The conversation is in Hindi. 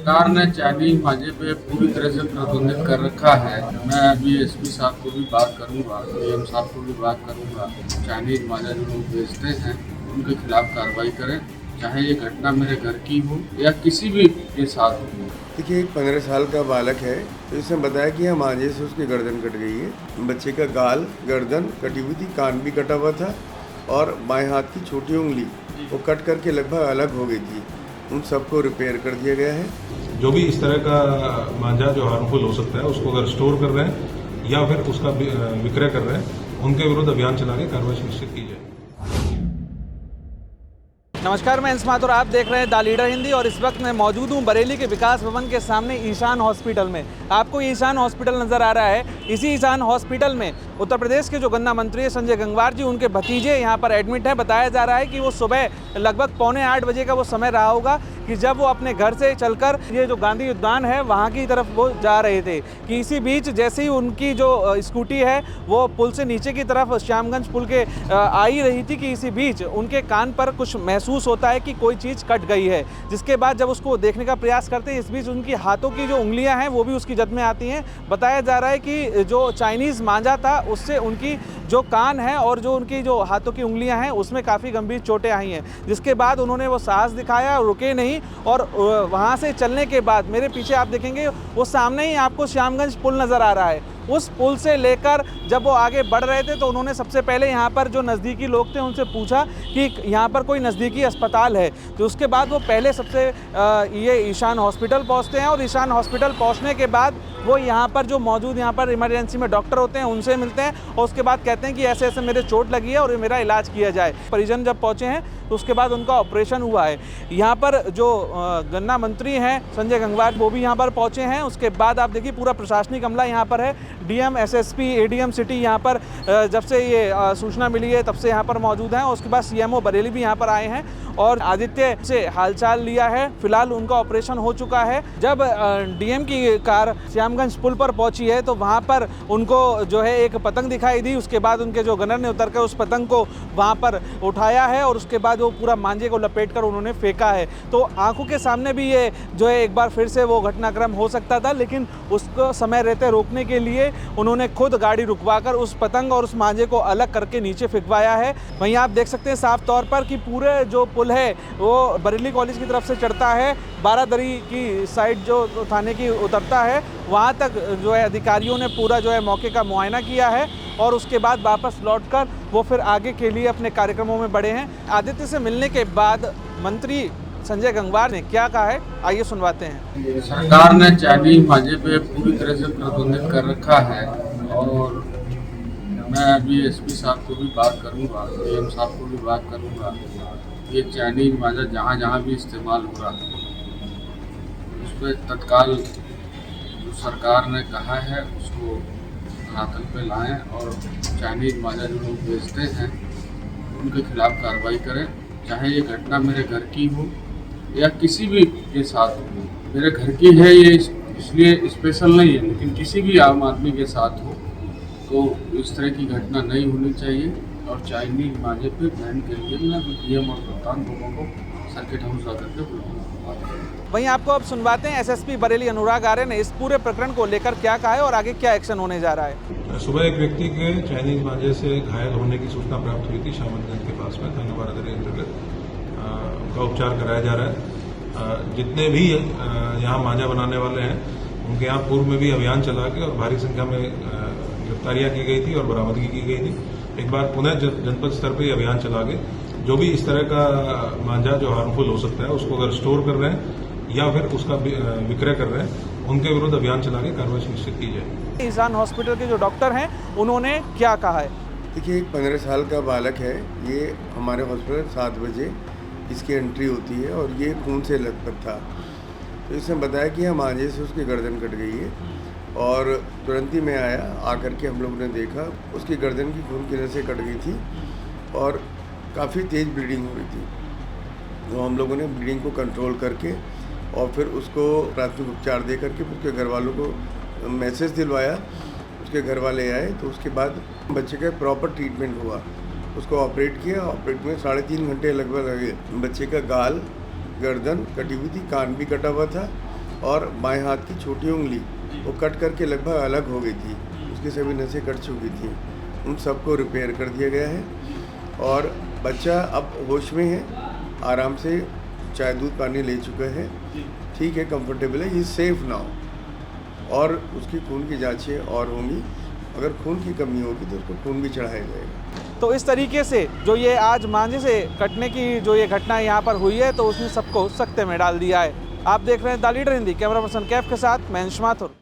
सरकार ने चाइनीज मांझे पे पूरी तरह से प्रतिबंधित कर रखा है। मैं अभी एसपी साहब को भी बात करूंगा, डीएम साहब को भी बात करूंगा। चाइनीज मांझा जो लोग बेचते हैं उनके खिलाफ कार्रवाई करें, चाहे ये घटना मेरे घर की हो या किसी भी के साथ हो। देखिए, एक 15 साल का बालक है, तो इसने बताया कि यहाँ मांझे से उसकी गर्दन कट गई है। बच्चे का गाल, गर्दन कटी हुई थी, कान भी कटा हुआ था और बाएं हाथ की छोटी उंगली वो कट करके लगभग अलग हो गई थी। उन सबको रिपेयर कर दिया गया है। जो भी इस तरह का मांझा जो हार्मफुल हो सकता है उसको अगर स्टोर कर रहे हैं या फिर उसका विक्रय कर रहे हैं, उनके विरुद्ध अभियान चला के कार्रवाई सुनिश्चित की जाए। नमस्कार, मैं इंस माथुर, आप देख रहे हैं द लीडर हिंदी और इस वक्त मैं मौजूद हूं बरेली के विकास भवन के सामने ईशान हॉस्पिटल में। आपको ईशान हॉस्पिटल नज़र आ रहा है। इसी ईशान हॉस्पिटल में उत्तर प्रदेश के जो गन्ना मंत्री है संजय गंगवार जी, उनके भतीजे यहां पर एडमिट है। बताया जा रहा है कि वो सुबह लगभग 7:45 बजे का वो समय रहा होगा कि जब वो अपने घर से चलकर ये जो गांधी उद्यान है वहाँ की तरफ वो जा रहे थे कि इसी बीच जैसे ही उनकी जो स्कूटी है वो पुल से नीचे की तरफ श्यामगंज पुल के आ ही रही थी कि इसी बीच उनके कान पर कुछ महसूस होता है कि कोई चीज़ कट गई है। जिसके बाद जब उसको देखने का प्रयास करते हैं, इस बीच उनकी हाथों की जो उंगलियां हैं वो भी उसकी जद में आती हैं। बताया जा रहा है कि जो चाइनीज़ मांझा था उससे उनकी जो कान है और जो उनकी जो हाथों की उंगलियां हैं उसमें काफ़ी गंभीर चोटें आई हैं। जिसके बाद उन्होंने वो साहस दिखाया, रुके नहीं और वहाँ से चलने के बाद मेरे पीछे आप देखेंगे वो सामने ही आपको श्यामगंज पुल नज़र आ रहा है। उस पुल से लेकर जब वो आगे बढ़ रहे थे तो उन्होंने सबसे पहले यहाँ पर जो नज़दीकी लोग थे उनसे पूछा कि यहाँ पर कोई नज़दीकी अस्पताल है। तो उसके बाद वो पहले सबसे ये ईशान हॉस्पिटल पहुँचते हैं और ईशान हॉस्पिटल पहुँचने के बाद वो यहाँ पर जो मौजूद यहाँ पर इमरजेंसी में डॉक्टर होते हैं उनसे मिलते हैं और उसके बाद कहते हैं कि ऐसे ऐसे मेरे चोट लगी है और मेरा इलाज किया जाए। परिजन जब पहुँचे हैं तो उसके बाद उनका ऑपरेशन हुआ है। यहाँ पर जो गन्ना मंत्री हैं संजय गंगवार वो भी यहाँ पर पहुँचे हैं। उसके बाद आप देखिए पूरा प्रशासनिक अमला यहाँ पर है। डीएम, एसएसपी, एडीएम सिटी यहाँ पर जब से ये सूचना मिली है तब से यहाँ पर मौजूद हैं। उसके बाद सीएमओ बरेली भी यहाँ पर आए हैं और आदित्य से हालचाल लिया है। फिलहाल उनका ऑपरेशन हो चुका है। जब डीएम की कार श्यामगंज पुल पर पहुंची है तो वहां पर उनको जो है एक पतंग दिखाई दी। उसके बाद उनके जो गनर ने उतरकर उस पतंग को वहां पर उठाया है और उसके बाद वो पूरा मांझे को लपेटकर उन्होंने फेंका है। तो आंखों के सामने भी ये जो है एक बार फिर से वो घटनाक्रम हो सकता था, लेकिन उसको समय रहते रोकने के लिए उन्होंने खुद गाड़ी रुकवाकर उस पतंग और उस मांझे को अलग करके नीचे फेंकवाया है। वहीं आप देख सकते हैं साफ तौर पर कि पूरे जो पुल है वो बरेली कॉलेज की तरफ से चढ़ता है, बारादरी की साइड जो थाने की उतरता है, वहाँ तक जो है अधिकारियों ने पूरा जो है मौके का मुआयना किया है और उसके बाद वापस लौटकर वो फिर आगे के लिए अपने कार्यक्रमों में बढ़े हैं। आदित्य से मिलने के बाद मंत्री संजय गंगवार ने क्या कहा है, आइए सुनवाते हैं। सरकार ने चाइनीज मांझे पे पूरी तरह से प्रतिबंधित कर रखा है और मैं अभी एसपी साहब को भी बात करूंगा, डीएम साहब को भी बात करूंगा। ये चाइनीज मांझा जहाँ जहाँ भी इस्तेमाल हो रहा है उस पर तत्काल जो सरकार ने कहा है उसको धरातल पे लाएं और चाइनीज मांझा जो लोग बेचते हैं उनके खिलाफ कार्रवाई करें, चाहे ये घटना मेरे घर की हो या किसी भी के साथ हो। मेरे घर की है ये इसलिए स्पेशल नहीं है, लेकिन किसी भी आम आदमी के साथ हो तो इस तरह की घटना नहीं होनी चाहिए। और चाइनीज मांझे पे बैन के लिए मैं डीएम और कप्तान दोनों को सर्किट हाउस जाकर के बुलाऊंगा। वहीं आपको अब सुनवाते हैं एसएसपी बरेली अनुराग आर्य ने इस पूरे प्रकरण को लेकर क्या कहा है और आगे क्या एक्शन होने जा रहा है। सुबह एक व्यक्ति के चाइनीज मांझे से घायल होने की सूचना प्राप्त हुई थी। श्यामगंज के पास में थाना बारादरी अंतर्गत उनका उपचार कराया जा रहा है। जितने भी यहाँ मांझा बनाने वाले हैं उनके यहाँ पूर्व में भी अभियान चला के और भारी संख्या में गिरफ्तारियां की गई थी और बरामदगी की गई थी। एक बार पुनः जनपद स्तर पर अभियान चला के जो भी इस तरह का मांझा जो हार्मफुल हो सकता है उसको अगर स्टोर कर रहे हैं या फिर उसका विक्रय कर रहे हैं, उनके विरुद्ध अभियान चला के कार्रवाई सुनिश्चित की जाए। ईशान हॉस्पिटल के जो डॉक्टर हैं उन्होंने क्या कहा है। देखिए, एक 15 साल का बालक है, ये हमारे हॉस्पिटल 7 बजे इसकी एंट्री होती है और ये खून से लथपथ था। तो इसने बताया कि यहाँ मांझे से उसकी गर्दन कट गई है और तुरंत ही मैं आया। आकर के हम लोगों ने देखा उसकी गर्दन की खून की नसें कट गई थी और काफ़ी तेज़ ब्लीडिंग हो रही थी। तो हम लोगों ने ब्लीडिंग को कंट्रोल करके और फिर उसको प्राथमिक उपचार दे करके उसके घर वालों को मैसेज दिलवाया। उसके घर वाले आए तो उसके बाद बच्चे का प्रॉपर ट्रीटमेंट हुआ। उसको ऑपरेट किया। ऑपरेट में 3.5 घंटे लगभग लगे। बच्चे का गाल, गर्दन कटी हुई थी, कान भी कटा हुआ था और बाएं हाथ की छोटी उंगली वो कट करके लगभग अलग हो गई थी, उसकी सभी नसें कट चुकी थी। उन सबको रिपेयर कर दिया गया है और बच्चा अब होश में है, आराम से चाय दूध पानी ले चुका है, ठीक है, कंफर्टेबल है, ये सेफ नाउ। और उसकी खून की जांचें और होंगी, अगर खून की कमी होगी तो उसको खून भी चढ़ाया जाएगा। तो इस तरीके से जो ये आज मांझे से कटने की जो ये घटना यहाँ पर हुई है, तो उसने सबको सकते में डाल दिया है। आप देख रहे हैं the leader Hindi, camera person Kaif के साथ मैं अंश माथुर।